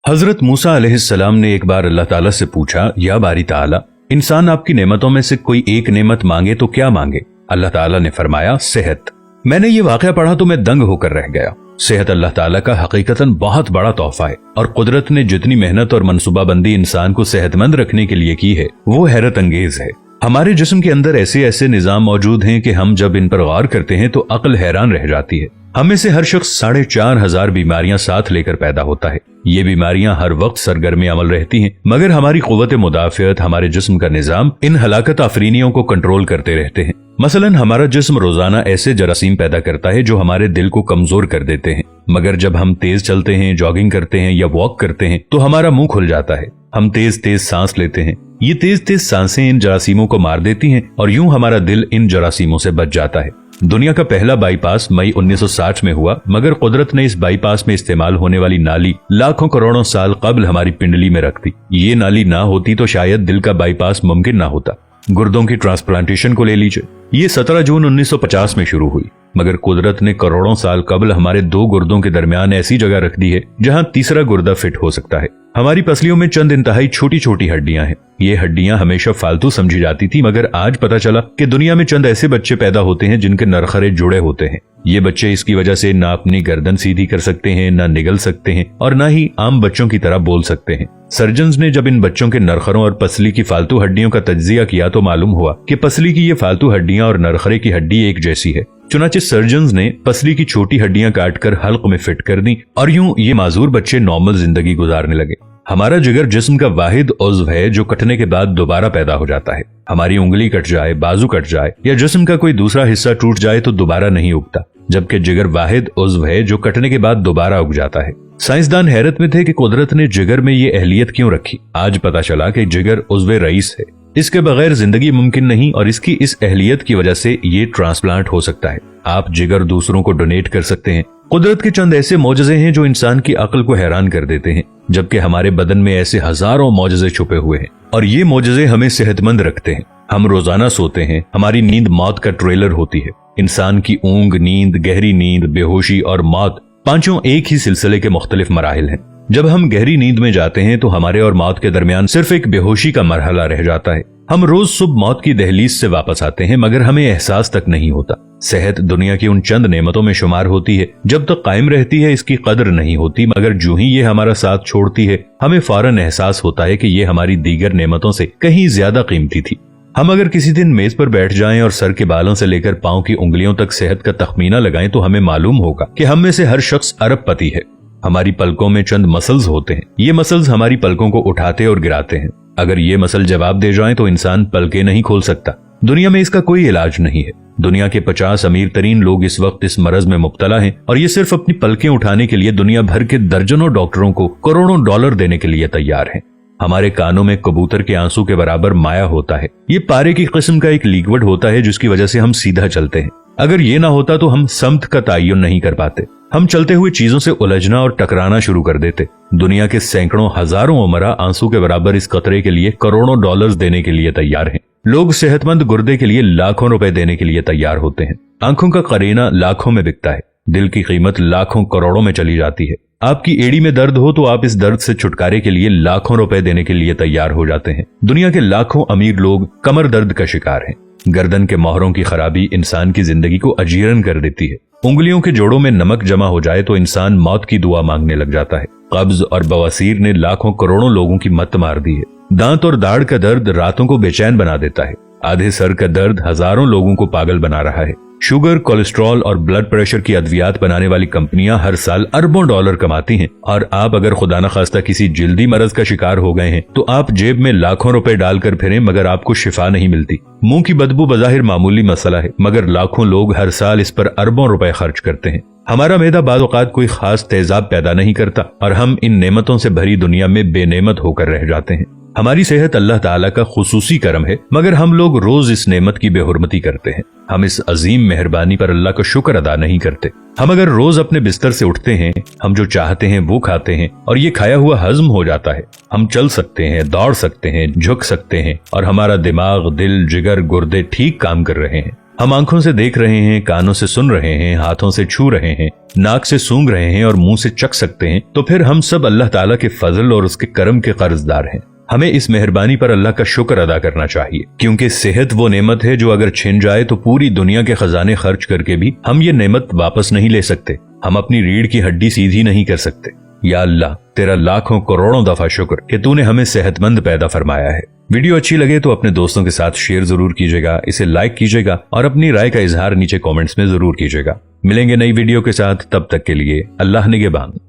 हजरत मूसा अलैहिस्सलाम ने एक बार अल्लाह ताला से पूछा, या बारी ताला, इंसान आपकी नेमतों में से कोई एक नेमत मांगे तो क्या मांगे? अल्लाह ताला ने फरमाया, सेहत। मैंने ये वाकया पढ़ा तो मैं दंग होकर रह गया। सेहत अल्लाह ताला का हकीकतन बहुत बड़ा तोहफा है और कुदरत ने जितनी मेहनत और मनसूबाबंदी इंसान को सेहतमंद रखने के लिए की है वो हैरत अंगेज है। हमारे जिस्म के अंदर ऐसे ऐसे निजाम मौजूद हैं कि हम जब इन पर गौर करते हैं तो अक्ल हैरान रह जाती है। हमें से हर शख्स 4,500 बीमारियां साथ लेकर पैदा होता है। ये बीमारियां हर वक्त सरगर्म अमल रहती हैं, मगर हमारी कुव्वत मुदाफियत, हमारे जिस्म का निजाम इन हलाकत आफरीनियों को कंट्रोल करते रहते हैं। मसलन हमारा जिस्म रोजाना ऐसे जरासीम पैदा करता है जो हमारे दिल को कमजोर कर देते हैं, मगर जब हम तेज चलते हैं, जॉगिंग करते हैं या वॉक करते हैं तो हमारा मुंह खुल जाता है। हम तेज तेज सांस लेते हैं, ये तेज तेज सांसें इन जरासीमों को मार देती हैं और यूं हमारा दिल इन जरासीमों से बच जाता है। दुनिया का पहला बाईपास मई 1960 में हुआ, मगर कुदरत ने इस बाईपास में इस्तेमाल होने वाली नाली लाखों करोड़ों साल कबल हमारी पिंडली में रख दी। ये नाली ना होती तो शायद दिल का बाईपास मुमकिन ना होता। गुर्दों की ट्रांसप्लांटेशन को ले लीजिए, ये 17 जून 1950 में शुरू हुई, मगर कुदरत ने करोड़ों साल कबल हमारे दो गुर्दों के दरमियान ऐसी जगह रख दी है जहां तीसरा गुर्दा फिट हो सकता है। हमारी पसलियों में चंद इंतहाई छोटी छोटी हड्डियां हैं। ये हड्डियां हमेशा फालतू समझी जाती थी, मगर आज पता चला कि दुनिया में चंद ऐसे बच्चे पैदा होते हैं जिनके नरखरे जुड़े होते हैं। ये बच्चे इसकी वजह से ना अपनी गर्दन सीधी कर सकते हैं, ना निगल सकते हैं और ना ही आम बच्चों की तरह बोल सकते हैं। सर्जन्स ने जब इन बच्चों के नरखरों और पसली की फालतू हड्डियों का तज्जिया किया तो मालूम हुआ कि पसली की ये फालतू हड्डियां और नरखरे की हड्डी एक जैसी है। चुनाचे सर्जन्स ने पसली की छोटी हड्डियां काटकर हल्क में फिट कर दी और यूं ये माजूर बच्चे नॉर्मल जिंदगी गुजारने लगे। हमारा जिगर जिस्म का वाहिद उज़्व है जो कटने के बाद दोबारा पैदा हो जाता है। हमारी उंगली कट जाए, बाजू कट जाए या जिस्म का कोई दूसरा हिस्सा टूट जाए तो दोबारा नहीं उगता, जबकि जिगर वाहिद उज़्व है जो कटने के बाद दोबारा उग जाता है। साइंसदान हैरत में थे कि कुदरत ने जिगर में ये अहलियत क्यों रखी। आज पता चला कि जिगर उज़्व रईस है, इसके बगैर जिंदगी मुमकिन नहीं और इसकी इस अहलियत की वजह से ये ट्रांसप्लांट हो सकता है। आप जिगर दूसरों को डोनेट कर सकते हैं। कुदरत के चंद ऐसे मौजज़े हैं जो इंसान की अक्ल को हैरान कर देते हैं, जबकि हमारे बदन में ऐसे हजारों मौजज़े छुपे हुए हैं और ये मौजज़े हमें सेहतमंद रखते हैं। हम रोजाना सोते हैं, हमारी नींद मौत का ट्रेलर होती है। इंसान की ऊंग, नींद, गहरी नींद, बेहोशी और मौत पांचों एक ही सिलसिले के मुख्तलिफ मराहिल हैं। जब हम गहरी नींद में जाते हैं तो हमारे और मौत के दरमियान सिर्फ एक बेहोशी का मरहला रह जाता है। हम रोज सुबह मौत की दहलीज से वापस आते हैं, मगर हमें एहसास तक नहीं होता। सेहत दुनिया की उन चंद नेमतों में शुमार होती है, जब तक कायम रहती है इसकी कदर नहीं होती, मगर जो ही ये हमारा साथ छोड़ती है हमें फौरन एहसास होता है कि ये हमारी दीगर नेमतों से कहीं ज्यादा कीमती थी। हम अगर किसी दिन मेज पर बैठ जाएं और सर के बालों से लेकर पांव की उंगलियों तक सेहत का तखमीना लगाएं तो हमें मालूम होगा कि हम में से हर शख्स अरबपति है। हमारी पलकों में चंद मसल्स होते हैं, ये मसल्स हमारी पलकों को उठाते और गिराते हैं। अगर ये मसल जवाब दे जाएं तो इंसान पलकें नहीं खोल सकता। दुनिया में इसका कोई इलाज नहीं है। दुनिया के 50 अमीर तरीन लोग इस वक्त इस मरज में मुब्तला हैं और ये सिर्फ अपनी पलकें उठाने के लिए दुनिया भर के दर्जनों डॉक्टरों को करोड़ों डॉलर देने के लिए तैयार हैं। हमारे कानों में कबूतर के आंसू के बराबर माया होता है। ये पारे की किस्म का एक लिक्विड होता है जिसकी वजह से हम सीधा चलते हैं। अगर ये ना होता तो हम समत का तयन नहीं कर पाते। हम चलते हुए चीजों से उलझना और टकराना शुरू कर देते। दुनिया के सैकड़ों हजारों उमरा आंसू के बराबर इस कतरे के लिए करोड़ों डॉलर्स देने के लिए तैयार हैं। लोग सेहतमंद गुर्दे के लिए लाखों रुपए देने के लिए तैयार होते हैं। आंखों का करीना लाखों में बिकता है। दिल की कीमत लाखों करोड़ों में चली जाती है। आपकी एड़ी में दर्द हो तो आप इस दर्द से छुटकारे के लिए लाखों रुपए देने के लिए तैयार हो जाते हैं। दुनिया के लाखों अमीर लोग कमर दर्द का शिकार हैं। गर्दन के मोहरों की खराबी इंसान की जिंदगी को अजीरन कर देती है। उंगलियों के जोड़ों में नमक जमा हो जाए तो इंसान मौत की दुआ मांगने लग जाता है। कब्ज और बवासीर ने लाखों करोड़ों लोगों की मत मार दी है। दांत और दाढ़ का दर्द रातों को बेचैन बना देता है। आधे सर का दर्द हजारों लोगों को पागल बना रहा है। शुगर, कोलेस्ट्रॉल और ब्लड प्रेशर की अद्वियात बनाने वाली कंपनियां हर साल अरबों डॉलर कमाती हैं और आप अगर खुदा न खास्ता किसी जिल्दी मरज का शिकार हो गए हैं तो आप जेब में लाखों रुपए डालकर फिरें मगर आपको शिफा नहीं मिलती। मुंह की बदबू बज़ाहिर मामूली मसला है, मगर लाखों लोग हर साल इस पर अरबों रुपए खर्च करते हैं। हमारा मैदा बाज़ औक़ात कोई खास तेजाब पैदा नहीं करता और हम इन नेमतों से भरी दुनिया में बेनेमत होकर रह जाते हैं। हमारी सेहत अल्लाह ताला का खुसूसी करम है, मगर हम लोग रोज इस नेमत की बेहुरमती करते हैं। हम इस अजीम मेहरबानी पर अल्लाह का शुक्र अदा नहीं करते। हम अगर रोज अपने बिस्तर से उठते हैं, हम जो चाहते हैं वो खाते हैं और ये खाया हुआ हजम हो जाता है। हम चल सकते हैं, दौड़ सकते हैं, झुक सकते हैं और हमारा दिमाग, दिल, जिगर, गुर्दे ठीक काम कर रहे हैं। हम आंखों से देख रहे हैं, कानों से सुन रहे हैं, हाथों से छू रहे हैं, नाक से सूंघ रहे हैं और मुंह से चख सकते हैं, तो फिर हम सब अल्लाह ताला के फजल और उसके करम के कर्जदार हैं। हमें इस मेहरबानी पर अल्लाह का शुक्र अदा करना चाहिए, क्योंकि सेहत वो नेमत है जो अगर छिन जाए तो पूरी दुनिया के खजाने खर्च करके भी हम ये नेमत वापस नहीं ले सकते। हम अपनी रीढ़ की हड्डी सीधी नहीं कर सकते। या अल्लाह, तेरा लाखों करोड़ों दफा शुक्र कि तूने हमें सेहतमंद पैदा फरमाया है। वीडियो अच्छी लगे तो अपने दोस्तों के साथ शेयर जरूर कीजिएगा, इसे लाइक कीजिएगा और अपनी राय का इजहार नीचे कमेंट्स में जरूर कीजिएगा। मिलेंगे नई वीडियो के साथ, तब तक के लिए अल्लाह निगहबान।